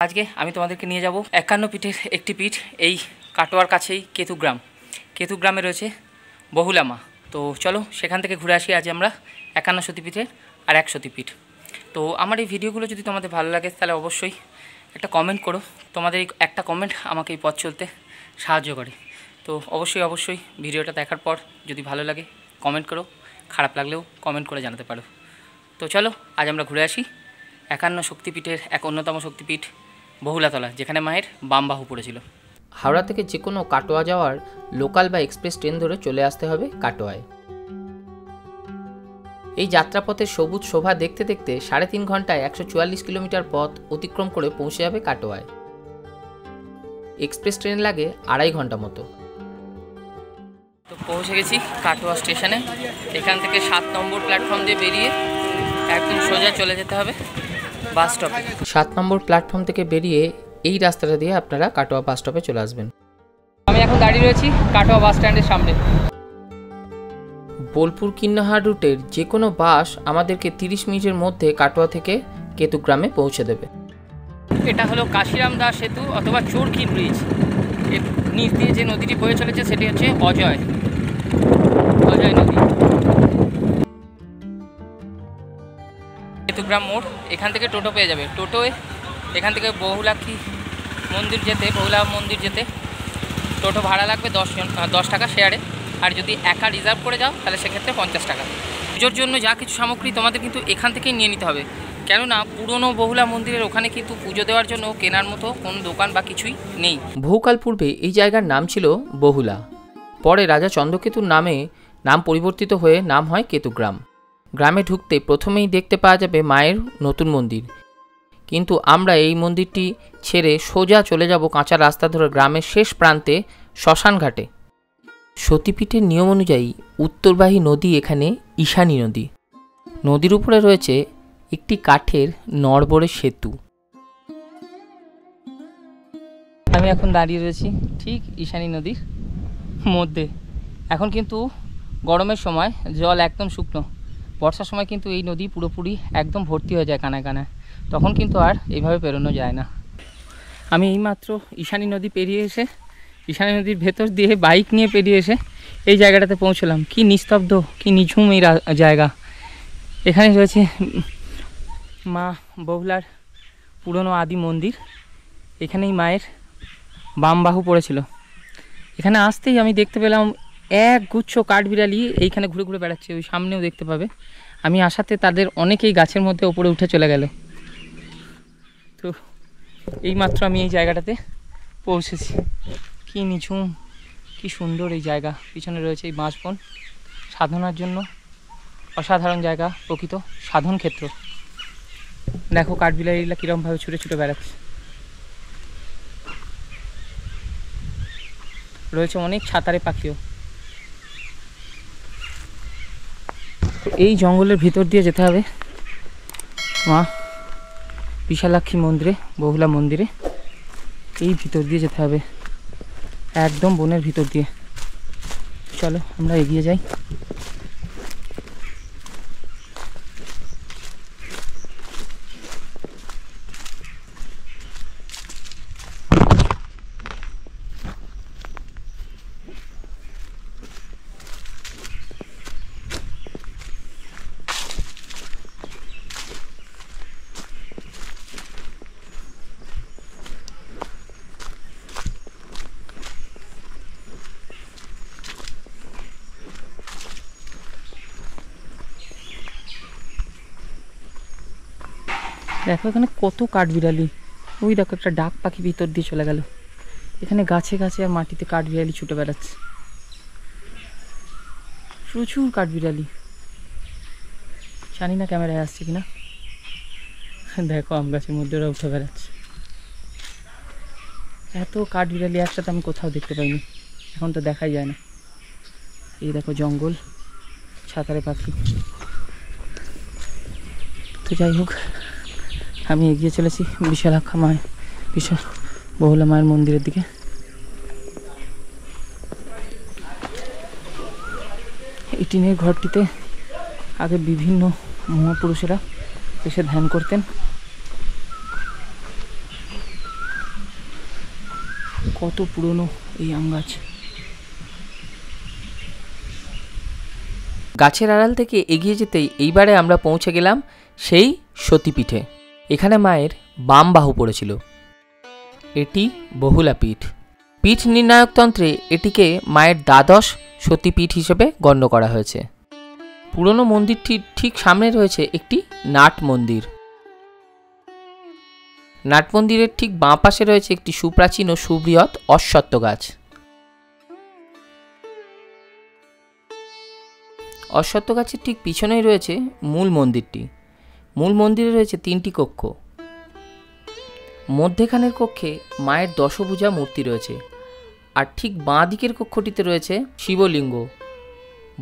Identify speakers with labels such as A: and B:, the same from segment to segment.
A: আজকে আমি তোমাদেরকে নিয়ে যাব 51 পীঠের একটি পীঠ, এই কাটোয়ার কাছেই কেতুগ্রামে রয়েছে বহুলা মা। তো চলো সেখান থেকে ঘুরে আসি। আজ আমরা 51 সতীপীঠের আর 1 সতীপীঠ। তো আমার এই ভিডিওগুলো যদি তোমাদের ভালো লাগে তাহলে অবশ্যই একটা কমেন্ট করো। তোমাদের এই একটা কমেন্ট আমাকে এই পথ চলতে সাহায্য করে। তো অবশ্যই ভিডিওটা দেখার পর যদি ভালো লাগে কমেন্ট করো, খারাপ লাগলেও কমেন্ট করে জানাতে পারো। তো চলো আজ আমরা ঘুরে আসি 51 শক্তিপীঠের এক অন্যতম শক্তিপীঠ বহুলাতলা, যেখানে মায়ের বাম বাহু পড়েছিল।
B: হাওড়া থেকে যে কোনো কাটোয়া যাওয়ার লোকাল বা এক্সপ্রেস ট্রেন ধরে চলে আসতে হবে কাটোয়ায়। এই যাত্রাপথের সবুজ শোভা দেখতে দেখতে 3.5 ঘন্টায় 144 কিলোমিটার পথ অতিক্রম করে পৌঁছে যাবে কাটোয়ায়। এক্সপ্রেস ট্রেন লাগে 2.5 ঘন্টা মতো।
A: তো পৌঁছে গেছি কাটোয়া স্টেশনে। এখান থেকে 7 নম্বর প্ল্যাটফর্ম দিয়ে বেরিয়ে একদম সোজা চলে যেতে হবে বাস স্টপে।
B: 7 নম্বর প্ল্যাটফর্ম থেকে বেরিয়ে এই রাস্তাটা দিয়ে আপনারা কাটোয়া বাস স্টপে চলে আসবেন।
A: আমি এখন দাঁড়িয়ে রয়েছি কাটোয়া বাস স্ট্যান্ডের সামনে।
B: বোলপুর কিন্নাহার রুটের যে কোনো বাস আমাদেরকে 30 মিনিটের মধ্যে কাটোয়া থেকে কেতুগ্রামে পৌঁছে দেবে।
A: এটা হলো কাশিরাম দাস সেতু অথবা চরকি ব্রিজ। এর নিচ দিয়ে যে নদীটি বয়ে চলেছে সেটি হচ্ছে অজয় নদী। কেতুগ্রাম মোড়, এখান থেকে টোটো পেয়ে যাবে। টোটোয় এখান থেকে বহুলা মন্দির যেতে টোটো ভাড়া লাগবে 10 টাকা শেয়ারে। আর যদি একা রিজার্ভ করে যাও তাহলে সেক্ষেত্রে 50 টাকা। পুজোর জন্য যা কিছু সামগ্রী তোমাদের কিন্তু এখান থেকেই নিয়ে নিতে হবে, কেননা পুরনো বহুলা মন্দিরের ওখানে কিন্তু পুজো দেওয়ার জন্য কেনার মতো কোনো দোকান বা কিছুই নেই।
B: বহুকাল পূর্বে এই জায়গার নাম ছিল বহুলা, পরে রাজা চন্দ্রকেতুর নাম পরিবর্তিত হয়ে নাম হয় কেতুগ্রাম। গ্রামে ঢুকতে প্রথমেই দেখতে পাওয়া যাবে মায়ের নতুন মন্দির, কিন্তু আমরা এই মন্দিরটি ছেড়ে সোজা চলে যাব কাঁচা রাস্তা ধরে গ্রামের শেষ প্রান্তে শ্মশানঘাটে। সতীপীঠের নিয়ম অনুযায়ী উত্তরবাহী নদী এখানে ঈশানী নদী। নদীর উপরে রয়েছে একটি কাঠের নড়বড়ে সেতু।
A: আমি এখন দাঁড়িয়ে রয়েছি ঠিক ঈশানী নদীর মধ্যে। এখন কিন্তু গরমের সময় জল একদম শুকনো, বর্ষার সময় কিন্তু এই নদী পুরোপুরি একদম ভর্তি হয়ে যায় কানায় কানায়, তখন কিন্তু আর এইভাবে পেরোনো যায় না। আমি এইমাত্র ঈশানী নদী পেরিয়ে এসে, ঈশানী নদীর ভেতর দিয়ে বাইক নিয়ে পেরিয়ে এসে এই জায়গাটাতে পৌঁছলাম। কি নিস্তব্ধ, কি নিঝুম এই জায়গা। এখানে রয়েছে মা বহুলার পুরনো আদি মন্দির। এখানেই মায়ের বাম বাহু পড়েছিল। এখানে আসতেই আমি দেখতে পেলাম এক গুচ্ছ কাঠবিড়ালি এইখানে ঘুরে ঘুরে বেড়াচ্ছে। ওই সামনেও দেখতে পাবে। আমি আসাতে তাদের অনেকেই গাছের মধ্যে ওপরে উঠে চলে গেল। তো এইমাত্র আমি এই জায়গাটাতে পৌঁছেছি। কি নিঝুম, কি সুন্দর এই জায়গা। পিছনে রয়েছে এই বাঁশবন, সাধনার জন্য অসাধারণ জায়গা, প্রকৃত সাধন ক্ষেত্র। দেখো কাঠবিলাইগুলা কীরকমভাবে ছুটে ছুটে বেড়াচ্ছে। রয়েছে অনেক ছাতারে পাখিও। এই জঙ্গলের ভিতর দিয়ে যেতে হবে মা বিশালাক্ষী মন্দিরে, বহুলা মন্দিরে। এই ভিতর দিয়ে যেতে হবে, একদম বনের ভিতর দিয়ে। চলো আমরা এগিয়ে যাই। দেখো এখানে কত কাঠবিড়ালি। ওই দেখো একটা ডাক পাখি ভিতর দিয়ে চলে গেল। এখানে গাছে গাছে আর মাটিতে কাঠবিড়ালি ছুটে বেড়াচ্ছে, প্রচুর কাঠবিড়ালি। জানি না ক্যামেরায় আসছে কিনা। দেখো আম গাছের মধ্যে ওরা উঠে বেড়াচ্ছে। এত কাঠবিড়ালি একসাথে আমি কোথাও দেখতে পাইনি, এখন তো দেখাই যায় না। এই দেখো জঙ্গল, ছাতারে পাখি। তো যাই হোক, আমি এগিয়ে চলেছি বিশাল বহুলা মায়ের মন্দিরের দিকে। এই টিনের ঘরটিতে আগে বিভিন্ন মহাপুরুষেরা এসে ধ্যান করতেন। কত পুরনো এই আম গাছ।
B: গাছের আড়াল থেকে এগিয়ে যেতেই এইবারে আমরা পৌঁছে গেলাম সেই সতীপীঠে। এখানে মায়ের বাম বাহু পড়েছিল। এটি বহুলা পীঠ। পীঠ নির্ণায়কতন্ত্রে এটিকে মায়ের দ্বাদশ সতীপীঠ হিসেবে গণ্য করা হয়েছে। পুরনো মন্দিরটির ঠিক সামনে রয়েছে একটি নাট মন্দির। নাট মন্দিরের ঠিক বাঁ পাশে রয়েছে একটি সুপ্রাচীন ও সুবৃহৎ অশ্বত্থ গাছ। অশ্বত্থ গাছের ঠিক পিছনেই রয়েছে মূল মন্দিরটি। মূল মন্দিরে রয়েছে 3টি কক্ষ। মধ্যেখানের কক্ষে মায়ের দশভুজা মূর্তি রয়েছে, আর ঠিক বাঁ দিকের কক্ষটিতে রয়েছে শিবলিঙ্গ।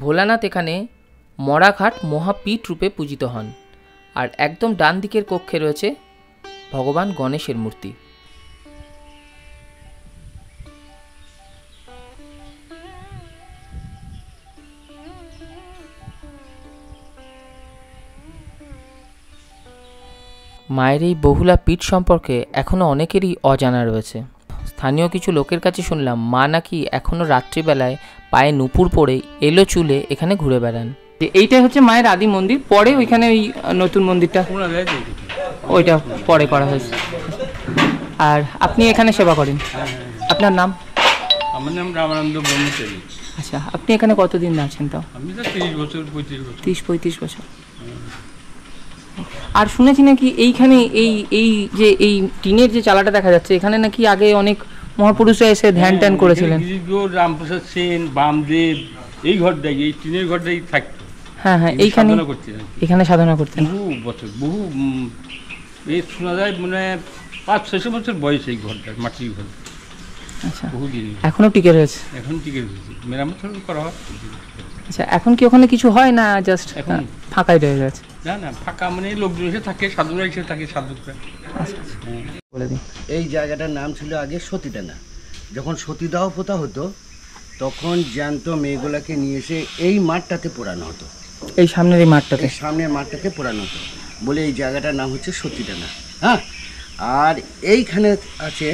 B: ভোলানাথ এখানে মরাঘাট মহাপীঠ রূপে পূজিত হন। আর একদম ডান দিকের কক্ষে রয়েছে ভগবান গণেশের মূর্তি। মায়ের এই বহুলা পীঠ সম্পর্কে এখনও অনেকেরই অজানা রয়েছে। স্থানীয় কিছু লোকের কাছে শুনলাম মা নাকি এখনও রাত্রিবেলায় পায়ে নুপুর পরে এলো চুলে এখানে ঘুরে বেড়ান।
A: এইটাই হচ্ছে মায়ের আদি মন্দির, পরে ওইখানে ওই নতুন মন্দিরটা ওইটা পরে করা হয়েছে। আর আপনি এখানে সেবা করেন? আপনার নাম?
C: আমার নাম রামানন্দ ব্রহ্মচারী।
A: আচ্ছা, আপনি এখানে কতদিন আছেন? তাও
C: আমি তো
A: 30-35 বছর। আর শুনেছি নাকি এইখানে এই যে এই টিনের যে চালাটা দেখা যাচ্ছে, এখানে নাকি আগে অনেক মহাপুরুষরা এসে ধ্যান ট্যান করেছিলেন।
C: রামপ্রসাদ সেন, বামদেব, এই ঘরটাই, এই টিনের ঘরটাই থাকতো।
A: হ্যাঁ হ্যাঁ, এইখানে এখানে সাধনা করতেন
C: বহু বছর, বহু এই শোনা যায় মানে 500-600 বছর বয়স এই ঘরটার, মাটির ঘর।
A: আচ্ছা,
C: বহুদিন
A: এখনো টিকে রয়েছে?
C: এখন টিকে রয়েছে, মেরামত করা হয়।
A: আচ্ছা, এখন কি ওখানে কিছু হয় না, জাস্ট
C: এখন
A: ফাঁকাই রয়ে গেছে?
C: না না, ফাঁকা মানে লোকজন এসে থাকে, সাধুরা এসে থাকে, সাধুরা।
A: আচ্ছা, বলে দিন।
D: এই জায়গাটার নাম ছিল আগে সতীডাঙ্গা। যখন সতীদাহ প্রথা হতো তখন জ্যান্ত মেয়েগুলাকে নিয়ে এসে এই মাঠটাতে পোড়ানো হতো।
A: এই সামনের এই মাঠটাতে?
D: এই সামনের মাঠটাতে পোড়ানো হতো বলে এই জায়গাটার নাম হচ্ছে সতীডাঙ্গা। হ্যাঁ, আর এইখানে আছে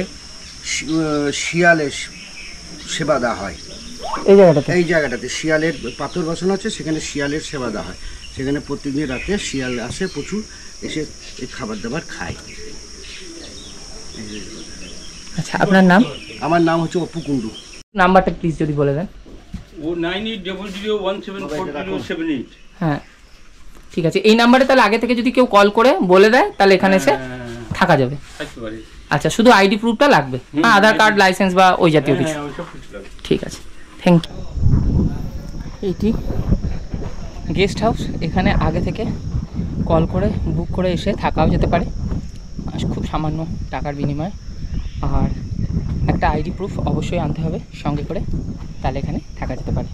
D: শিয়ালের সেবা দেওয়া হয়। এই জায়গাটাতে শিয়ালের পাথর বসানো আছে, সেখানে শিয়ালের সেবা দেওয়া হয়। সেখানে প্রত্যেকদিন রাতে শিয়াল আসে প্রচুর, এসে এই খাবার দাবার খায়।
A: আচ্ছা, আপনার নাম?
D: আমার নাম হচ্ছে অপু কুণ্ডু।
A: নাম্বারটা প্লিজ যদি বলে দেন।
C: ও 9800174078।
A: হ্যাঁ, ঠিক আছে। এই নাম্বারে তাহলে আগে থেকে যদি কেউ কল করে বলে দেয় তাহলে এখানে এসে থাকা যাবে। আচ্ছা, শুধু আইডি প্রুফটা লাগবে, আধার কার্ড, লাইসেন্স বা ওই জাতীয় কিছু? ঠিক আছে, থ্যাংক ইউ। এইটি গেস্ট হাউস। এখানে আগে থেকে কল করে বুক করে এসে থাকাও যেতে পারে, খুব সামান্য টাকার বিনিময়ে। আর একটা আইডি প্রুফ অবশ্যই আনতে হবে সঙ্গে করে, তাহলে এখানে থাকা যেতে পারে।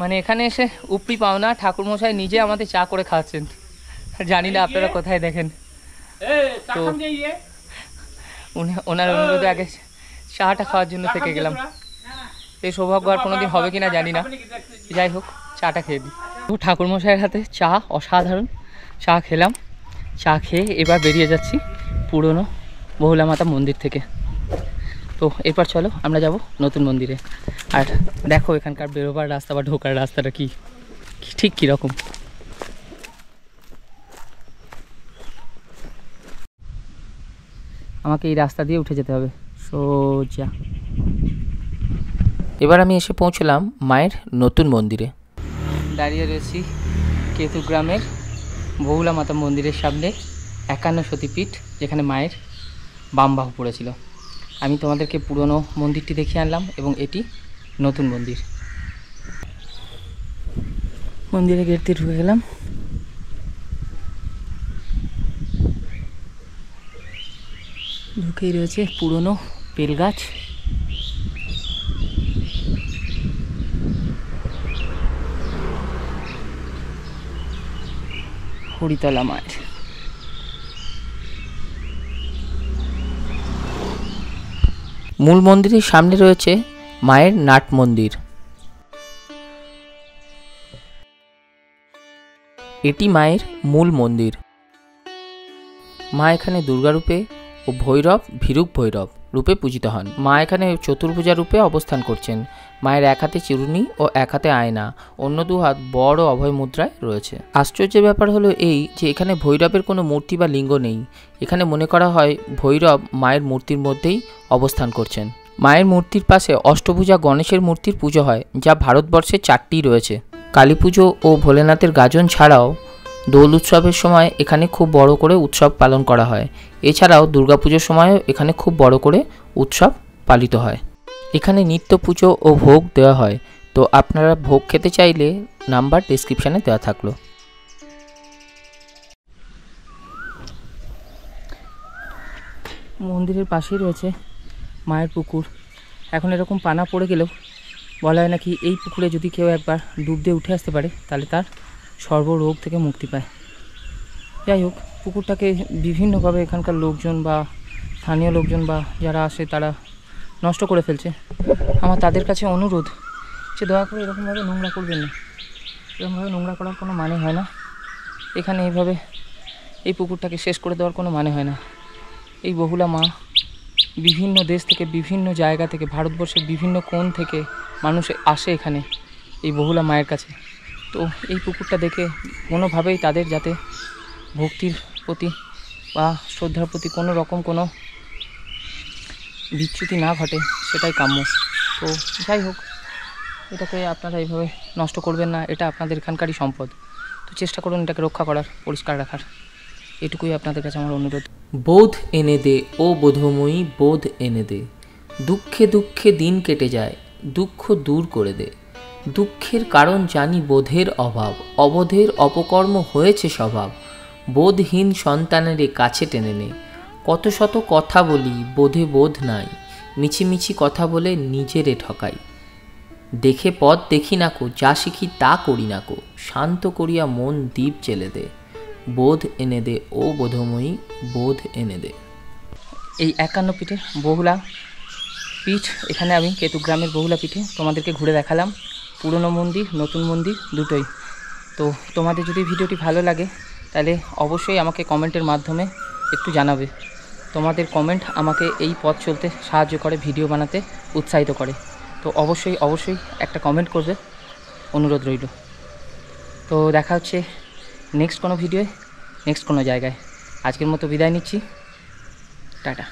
A: মানে এখানে এসে উপরি পাওনা ঠাকুরমশাই নিজে আমাদের চা করে খাওয়াচ্ছেন। জানি না আপনারা কোথায় দেখেন, তো ওনার অনুরোধে আগে চাটা খাওয়ার জন্য থেকে গেলাম। এই সৌভাগ্য আর কোনোদিন হবে কিনা জানি না, যাই হোক চাটা খেয়ে দিই। তো ঠাকুরমশাইয়ের হাতে চা অসাধারণ। চা খেলাম, চা খেয়ে এবার বেরিয়ে যাচ্ছি পুরনো বহুলা মাতা মন্দির থেকে। তো এরপর চলো আমরা যাব নতুন মন্দিরে, আর দেখো এখানকার বেরোবার রাস্তা বা ঢোকার রাস্তাটা কি ঠিক কীরকম। আমাকে এই রাস্তা দিয়ে উঠে যেতে হবে সোজা।
B: এবার আমি এসে পৌঁছলাম মায়ের নতুন মন্দিরে।
A: দাঁড়িয়ে রয়েছি কেতুগ্রামের বহুলা মাতা মন্দিরের সামনে, 51 সতীপীঠ, যেখানে মায়ের বাম বাহু পড়েছিল। আমি তোমাদেরকে পুরনো মন্দিরটি দেখিয়ে আনলাম এবং এটি নতুন মন্দির। মন্দিরে গেট দিয়ে ঢুকে গেলাম। ঢুকেই রয়েছে পুরনো বেলগাছ। হরিতলা মায়ের।
B: মূল মন্দিরের সামনে রয়েছে মায়ের নাট মন্দির। এটি মায়ের মূল মন্দির। মা এখানে দুর্গারূপে ও ভৈরব ভীরুক ভৈরব রূপে পূজিত হন। মা এখানে চতুর্ভুজা রূপে অবস্থান করছেন। মায়ের এক হাতে চিরুনি ও এক হাতে আয়না, অন্য দু হাত বড় অভয় মুদ্রায় রয়েছে। আশ্চর্যের ব্যাপার হলো এই যে এখানে ভৈরবের কোনো মূর্তি বা লিঙ্গ নেই। এখানে মনে করা হয় ভৈরব মায়ের মূর্তির মধ্যেই অবস্থান করছেন। মায়ের মূর্তির পাশে অষ্টভুজা গণেশের মূর্তির পুজো হয়, যা ভারতবর্ষে 4টি রয়েছে। কালী পুজো ও ভোলেনাথের গাজন ছাড়াও দোল উৎসবের সময় এখানে খুব বড় করে উৎসব পালন করা হয়। এছাড়াও দুর্গাপুজোর সময়ও এখানে খুব বড় করে উৎসব পালিত হয়। এখানে নিত্য পুজো ও ভোগ দেওয়া হয়। তো আপনারা ভোগ খেতে চাইলে নাম্বার ডেসক্রিপশানে দেওয়া থাকলো।
A: মন্দিরের পাশেই রয়েছে মায়ের পুকুর। এখন এরকম পানা পড়ে গেলেও বলা হয় নাকি এই পুকুরে যদি কেউ একবার ডুব দিয়ে উঠে আসতে পারে তাহলে তার সর্বরোগ থেকে মুক্তি পায়। যাই হোক, পুকুরটাকে বিভিন্নভাবে এখানকার লোকজন বা স্থানীয় লোকজন বা যারা আসে তারা নষ্ট করে ফেলছে। আমার তাদের কাছে অনুরোধ যে দয়া করে এরকমভাবে নোংরা করবেন না। এরকমভাবে নোংরা করার কোনো মানে হয় না। এখানে এইভাবে এই পুকুরটাকে শেষ করে দেওয়ার কোনো মানে হয় না। এই বহুলা মা বিভিন্ন দেশ থেকে, বিভিন্ন জায়গা থেকে, ভারতবর্ষের বিভিন্ন কোণ থেকে মানুষ আসে এখানে এই বহুলা মায়ের কাছে। তো এই পুকুরটা দেখে কোনোভাবেই তাদের যাতে ভক্তির প্রতি বা শ্রদ্ধার প্রতি কোনো রকম কোনো বিচ্যুতি না ঘটে সেটাই কাম্য। তো যাই হোক, এটাকে আপনারা এইভাবে নষ্ট করবেন না। এটা আপনাদের এখানকারই সম্পদ। তো চেষ্টা করুন এটাকে রক্ষা করার, পরিষ্কার রাখার। এটুকুই আপনাদের কাছে আমার অনুরোধ।
B: বোধ এনে দে ও বোধময়ী, বোধ এনে দে। দুঃখে দুঃখে দিন কেটে যায়, দুঃখ দূর করে দে। দুঃখের কারণ জানি বোধের অভাব, অবোধের অপকর্ম হয়েছে স্বভাব। বোধহীন সন্তানের কাছে টেনে নে। কত শত কথা বলি বোধে বোধ নাই, মিছিমিছি কথা বলে নিজেরে ঠকাই। দেখে পথ দেখি নাকো, যা শিখি তা করি নাকো। শান্ত করিয়া মন দীপ জেলে দে। বোধ এনে দে ও বোধময়ী, বোধ এনে দে।
A: এই 51 পীঠে বহুলা পীঠ, এখানে আমি কেতুগ্রামের বহুলা পীঠে তোমাদেরকে ঘুরে দেখালাম। পুরনো মন্দির, নতুন মন্দির দুটোই। তো তোমাদের যদি ভিডিওটি ভালো লাগে তাহলে অবশ্যই আমাকে কমেন্টের মাধ্যমে একটু জানাবে। তোমাদের কমেন্ট আমাকে এই পথ চলতে সাহায্য করে, ভিডিও বানাতে উৎসাহিত করে। তো অবশ্যই অবশ্যই একটা কমেন্ট করবে, অনুরোধ রইল। তো দেখা হচ্ছে নেক্সট কোনো ভিডিওয়, নেক্সট কোনো জায়গায়। আজকের মতো বিদায় নিচ্ছি, টাটা।